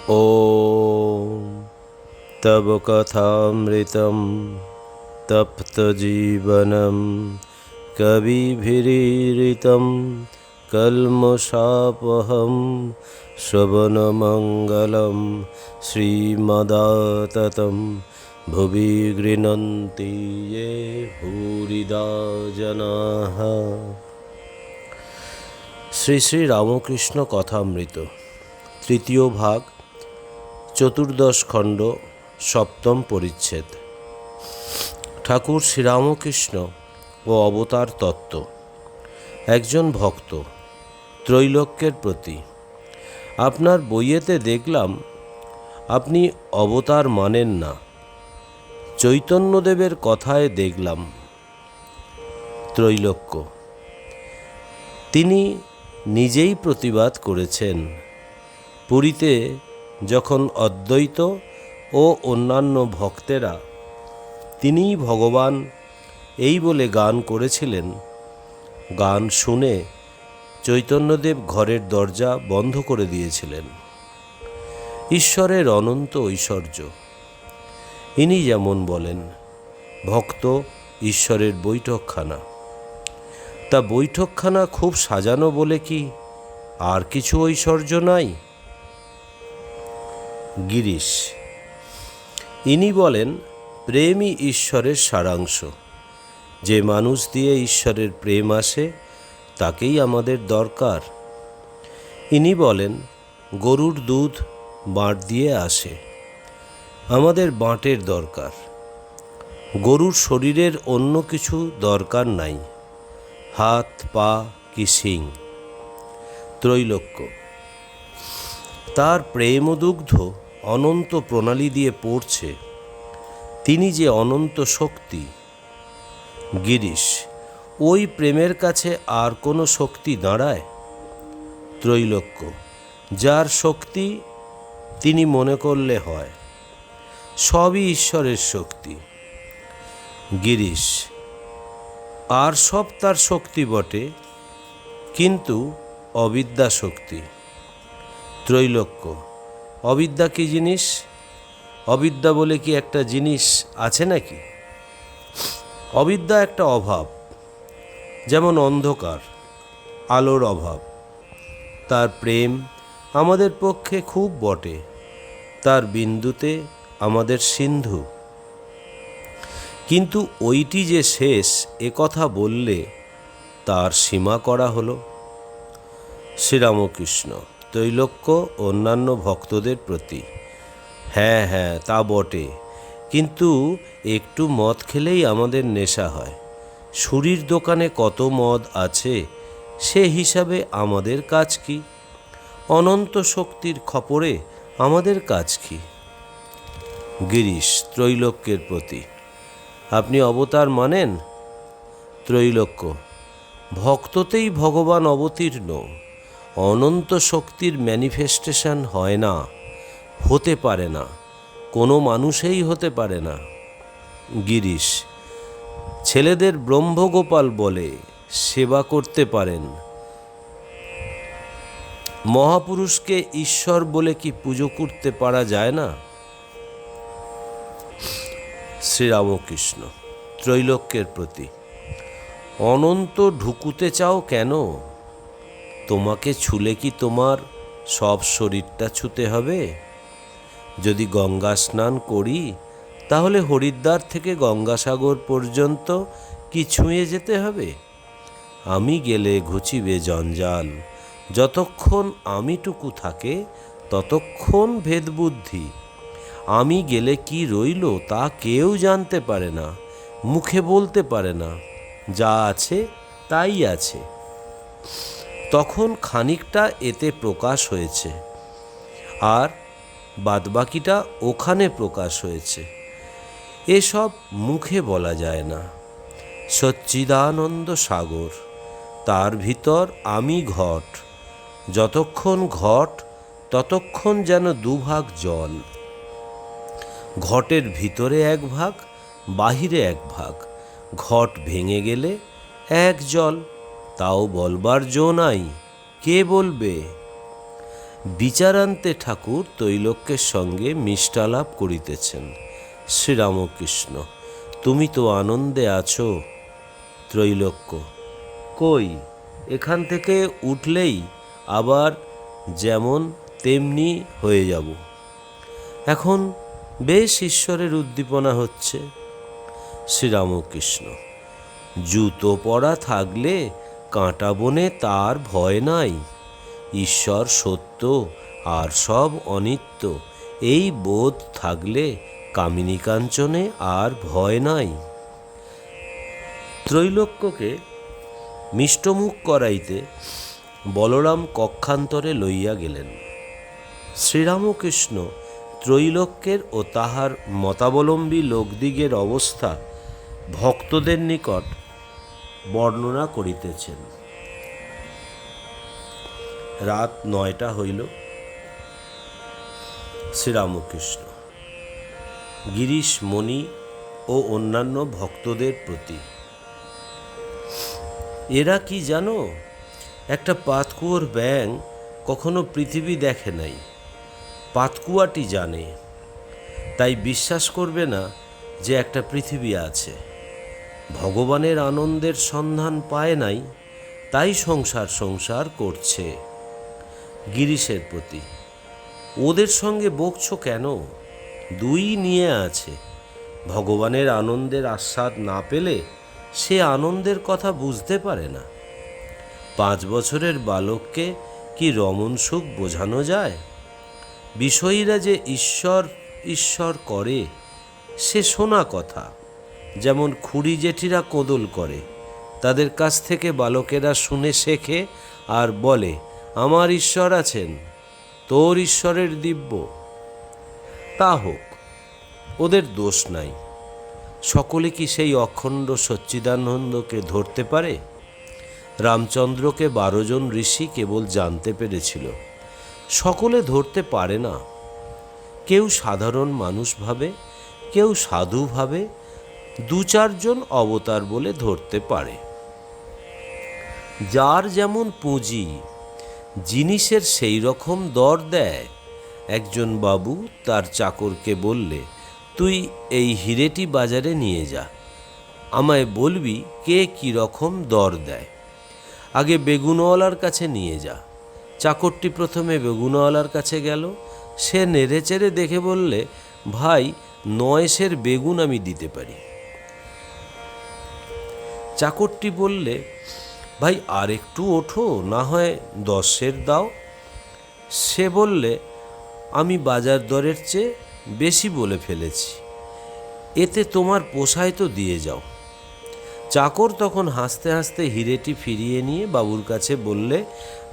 ॐ तव कथामृतं तप्तजीवनं कविभिरीरितं कल्मषापहं श्रवणमङ्गलं श्रीमदाततं भुवि गृह्णन्ति ये भूरिदा जनाः। শ্রী শ্রী রামকৃষ্ণ কথামৃত তৃতীয় ভাগ, চতুর্দশ খণ্ড, সপ্তম পরিচ্ছেদ। ঠাকুর শ্রীরামকৃষ্ণ ও অবতার তত্ত্ব। একজন ভক্ত ত্রৈলোক্যের প্রতি। আপনার বইয়েতে দেখলাম আপনি অবতার মানেন না। চৈতন্যদেবের কথায় দেখলাম ত্রৈলোক্য। তিনি নিজেই প্রতিবাদ করেছেন। পুরীতে যখন অদ্বৈত ও অন্যান্য ভক্তেরা তিনিই ভগবান এই বলে গান করেছিলেন, গান শুনে চৈতন্যদেব ঘরের দরজা বন্ধ করে দিয়েছিলেন। ঈশ্বরের অনন্ত ঐশ্বর্য। ইনি যেমন বলেন, ভক্ত ঈশ্বরের বৈঠকখানা। তা বৈঠকখানা খুব সাজানো বলে কি আর কিছু ঐশ্বর্য নাই? গিরিশ। ইনি বলেন, প্রেমই ঈশ্বরের সারাংশ। যে মানুষ দিয়ে ঈশ্বরের প্রেম আসে তাকেই আমাদের দরকার। ইনি বলেন, গরুর দুধ বাঁট দিয়ে আসে, আমাদের বাঁটের দরকার। গরুর শরীরের অন্য কিছু দরকার নাই, হাত পা কি শিং। ত্রৈলোক্য। তার প্রেমদুগ্ধ অনন্ত প্রণালী দিয়ে পড়ছে, তিনি যে অনন্ত শক্তি। গিরিশ। ওই প্রেমের কাছে আর কোনো শক্তি দাঁড়ায়? ত্রৈলোক্য। যার শক্তি তিনি মনে করলে হয়, সবই ঈশ্বরের শক্তি। গিরিশ। আর সব তার শক্তি বটে, কিন্তু অবিদ্যা শক্তি। ত্রৈলোক্য। অবিদ্যা কি জিনিস? অবিদ্যা বলে কি একটা জিনিস আছে নাকি? অবিদ্যা একটা অভাব, যেমন অন্ধকার আলোর অভাব। তার প্রেম আমাদের পক্ষে খুব বটে, তার বিন্দুতে আমাদের সিন্ধু। কিন্তু ওইটি যে শেষ, এ কথা বললে তার সীমা করা হলো। শ্রীরামকৃষ্ণ ত্রৈলোক্য অন্যান্য ভক্তদের প্রতি। হ্যাঁ হ্যাঁ, তা বটে, কিন্তু একটু মদ খেলেই আমাদের নেশা হয়। সুরির দোকানে কত মদ আছে, সে হিসাবে আমাদের কাজ কি? অনন্ত শক্তির খপরে আমাদের কাজ কি? গিরিশ ত্রৈলোক্যের প্রতি। আপনি অবতার মানেন? ত্রৈলোক্য। ভক্ততেই ভগবান অবতীর্ণ। অনন্ত শক্তির ম্যানিফেস্টেশন হয় না, হতে পারে না, কোনো মানুষেই হতে পারে না। গিরিশ। ছেলেদের ব্রহ্মগোপাল বলে সেবা করতে পারেন। মহাপুরুষকে ঈশ্বর বলে কি পুজো করতে পারা যায় না? শ্রীরামকৃষ্ণ ত্রৈলোক্যের প্রতি। অনন্ত ঢুকুতে চাও কেন? তোমাকে ছুলে কি তোমার সব শরীরটা ছুতে হবে? যদি গঙ্গা স্নান করি, তাহলে হরিদ্বার থেকে গঙ্গাসাগর পর্যন্ত কি ছুঁয়ে যেতে হবে? আমি গেলে ঘুচিবে জঞ্জাল। যতক্ষণ আমিটুকু থাকে ততক্ষণ ভেদবুদ্ধি। আমি গেলে কি রইল তা কেউ জানতে পারে না, মুখে বলতে পারে না। যা আছে তাই আছে। তখন খানিকটা এতে প্রকাশ হয়েছে, আর বাদবাকিটা ওখানে প্রকাশ হয়েছে। এসব মুখে বলা যায় না। সচ্চিদানন্দ সাগর, তার ভিতর আমি ঘট। যতক্ষণ ঘট ততক্ষণ যেন দুভাগ জল। ঘটের ভিতরে এক ভাগ, বাহিরে এক ভাগ। ঘট ভেঙে গেলে এক জল, তাও বলবার জো নাই। কে বলবে? বিচারান্তে ঠাকুর তৈলোক্যের সঙ্গে মিষ্টালাপ করিতেছেন। শ্রীরামকৃষ্ণ: তুমি তো আনন্দে আছো। ত্রৈলোক্য: কই, এখান থেকে উঠলেই আবার যেমন তেমনি হয়ে যাব। এখন বেশ ঈশ্বরের উদ্দীপনা হচ্ছে। শ্রীরামকৃষ্ণ: জুতো পরা থাকলে কাঁটা বনে তার ভয় নাই। ঈশ্বর সত্য আর সব অনিত্য, এই বোধ থাকলে কামিনী কাঞ্চনে আর ভয় নাই। ত্রৈলোক্যকে মিষ্টমুখ করাইতে বলরাম কক্ষান্তরে লইয়া গেলেন। শ্রীরামকৃষ্ণ ত্রৈলোক্যের ও তাহার মতাবলম্বী লোকদিগের অবস্থা ভক্তদের নিকট বর্ণনা করিতেছেন। রাত 9টা হইল। শ্রীরামকৃষ্ণ গিরিশ মণি ও অন্যান্য ভক্তদের প্রতি: এরা কি জানো, একটা পাতকুয়োর ব্যাঙ কখনো পৃথিবী দেখে নাই, পাতকুয়াটি জানে। তাই বিশ্বাস করবে না যে একটা পৃথিবী আছে। ভগবানের আনন্দের সন্ধান পায় নাই, তাই সংসার সংসার করছে। গিরিশের প্রতি: ওদের সঙ্গে বকছো কেন? দুই নিয়ে আছে। ভগবানের আনন্দের আস্বাদ না পেলে সে আনন্দের কথা বুঝতে পারে না। 5 বছরের বালককে কি রমণ সুখ বোঝানো যায়? বিষয়ীরা যে ঈশ্বর ঈশ্বর করে সে শোনা কথা। যেমন খুড়ি জেঠিরা কোদল করে, তাদের কাছ থেকে বালকেরা শুনে শেখে আর বলে, আমার ঈশ্বর আছেন, তোর ঈশ্বরের দিব্য। তা হোক, ওদের দোষ নাই। সকলে কি সেই অখণ্ড সচ্চিদানন্দকে ধরতে পারে? রামচন্দ্রকে 12 জন ঋষি কেবল জানতে পেরেছিল, সকলে ধরতে পারে না। কেউ সাধারণ মানুষ ভাবে, কেউ সাধু ভাবে, 2-4 জন অবতার বলে ধরতে পারে। যার যেমন পুঁজি, জিনিসের সেই রকম দর দেয়। একজন বাবু তার চাকরকে বললে, তুই এই হিরেটি বাজারে নিয়ে যা, আমায় বলবি কে কী রকম দর দেয়। আগে বেগুনওয়ালার কাছে নিয়ে যা। চাকরটি প্রথমে বেগুনওয়ালার কাছে গেল। সে নেড়েচেড়ে দেখে বললে, ভাই 9 সের বেগুন আমি দিতে পারি। চাকরটি বললে, ভাই আর একটু ওঠো, না হয় 10 সের দাও। সে বললে, আমি বাজার দরের চেয়ে বেশি বলে ফেলেছি, এতে তোমার পোষায় তো দিয়ে যাও। চাকর তখন হাসতে হাসতে হিরেটি ফিরিয়ে নিয়ে বাবুর কাছে বললে,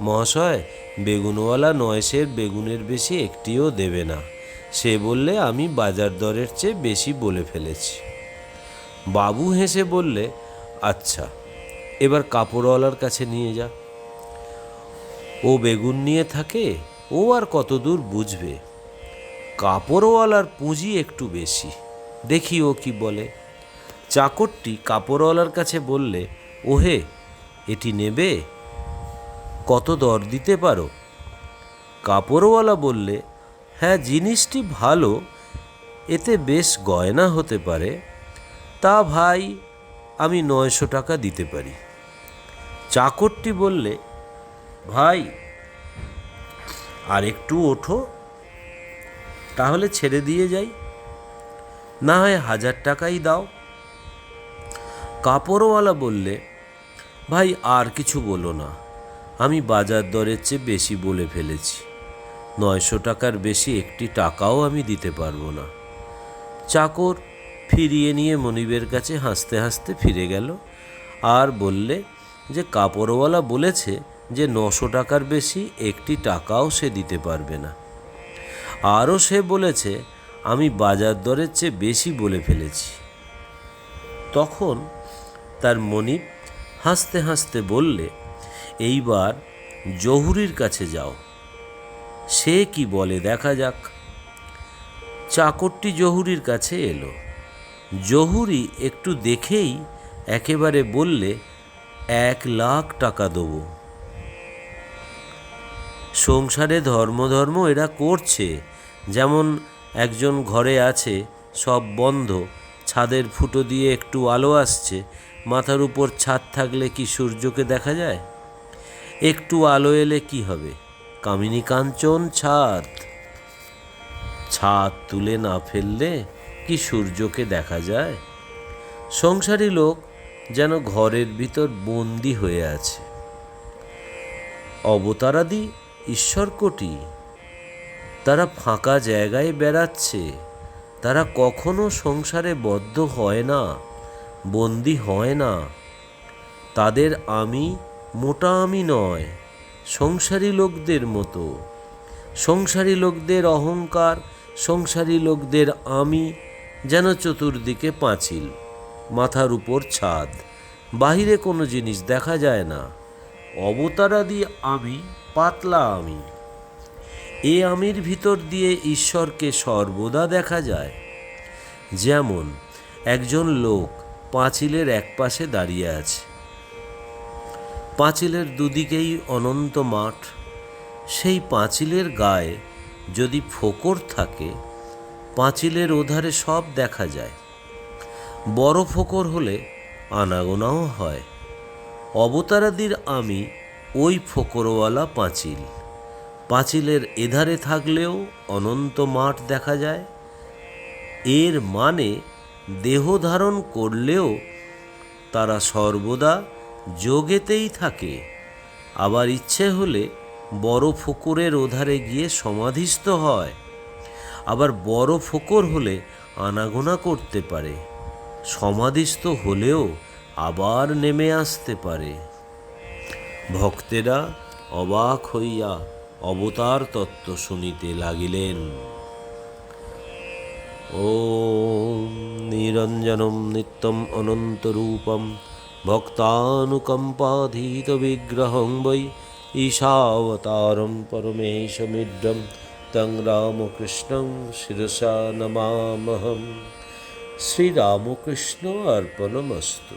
মহাশয়, বেগুনওয়ালা 9 সের বেগুনের বেশি একটিও দেবে না। সে বললে, আমি বাজার দরের চেয়ে বেশি বলে ফেলেছি। বাবু হেসে বললে, আচ্ছা, এবার কাপড়ওয়ালার কাছে নিয়ে যা। ও বেগুন নিয়ে থাকে, ও আর কত দূর বুঝবে। কাপড়ওয়ালার পুঁজি একটু বেশি, দেখি ও কি বলে। চাকরটি কাপড়ওয়ালার কাছে বললে, ওহে, এটি নেবে? কত দর দিতে পারো? কাপড়ওয়ালা বললে, হ্যাঁ, জিনিসটি ভালো, এতে বেশ গয়না হতে পারে। তা ভাই, আমি 900 টাকা দিতে পারি। চাকরটি বললে, ভাই আর একটু ওঠো, তাহলে ছেড়ে দিয়ে যাই, না হয় 1000 টাকাই দাও। কাপড়ওয়ালা বললে, ভাই আর কিছু বলো না, আমি বাজার দরের চেয়ে বেশি বলে ফেলেছি। 900 টাকার বেশি একটি টাকাও আমি দিতে পারবো না। চাকর ফিরিয়ে নিয়ে মনিবের কাছে হাসতে হাসতে ফিরে গেল আর বললে যে কাপড়ওয়ালা বলেছে যে 900 টাকার বেশি একটি টাকাও সে দিতে পারবে না। আরও সে বলেছে আমি বাজার দরের চেয়ে বেশি বলে ফেলেছি। তখন তার মনিব হাসতে হাসতে বললে, এইবার জহুরির কাছে যাও, সে কি বলে দেখা যাক। চাকরটি জহুরির কাছে এলো। জহুরি একটু দেখেই একেবারে বললে, 1 লাখ টাকা দেবো। সংসারে ধর্ম ধর্ম এরা করছে, যেমন একজন ঘরে আছে, সব বন্ধ, ছাদের ফুটো দিয়ে একটু আলো আসছে, মাথার উপর ছাদ থাকলে কি সূর্যকে দেখা যায়? একটু আলো এলে কি হবে? কামিনী কাঞ্চন ছাদ, ছাদ তুলে না ফেললে কি সূর্যকে দেখা যায়? সংসারী লোক যেন ঘরের ভিতর বন্দি হয়ে আছে। অবতারাদি ঈশ্বর কোটি, তারা ফাঁকা জায়গায় বেড়াচ্ছে, তারা কখনো সংসারে বদ্ধ হয় না, বন্দি হয় না। তাদের আমি মোটা আমি নয়, সংসারী লোকদের মতো। সংসারী লোকদের অহংকার, সংসারী লোকদের আমি যেন চতুর্দিকে পাঁচিল, মাথার উপর ছাদ, বাহিরে কোনো জিনিস দেখা যায় না। অবতারাদি আমি পাতলা আমি, এ আমির ভিতর দিয়ে ঈশ্বরকে সর্বদা দেখা যায়। যেমন একজন লোক পাঁচিলের এক পাশে দাঁড়িয়ে আছে, পাঁচিলের দুদিকেই অনন্ত মাঠ। সেই পাঁচিলের গায়ে যদি ফোকর থাকে, পাঁচিলের ওধারে সব দেখা যায়। বড় ফোকর হলে আনাগোনাও হয়। অবতারাদির আমি ওই ফোকরওয়ালা পাঁচিল, পাঁচিলের এধারে থাকলেও অনন্ত মাঠ দেখা যায়। এর মানে দেহ ধারণ করলেও তারা সর্বদা যোগেতেই থাকে। আবার ইচ্ছে হলে বড় ফোকরের ওধারে গিয়ে সমাধিস্থ হয়, আবার বড় ফোকর হলে আনাগোনা করতে পারে, সমাধিস্থ হলেও আবার নেমে আসতে পারে। ভক্তেরা অবাক হইয়া অবতার তত্ত্ব শুনিতে লাগিলেন। ওম নিরঞ্জনম নিত্যম অনন্তরূপম ভক্তানুকম্পাধীত বিগ্রহং বৈ ঈশাবতারম পরমেশমিড্ডম তং রামকৃষ্ণং শিরসা নমামহম। শ্রীরামকৃষ্ণ অর্পণমস্তু।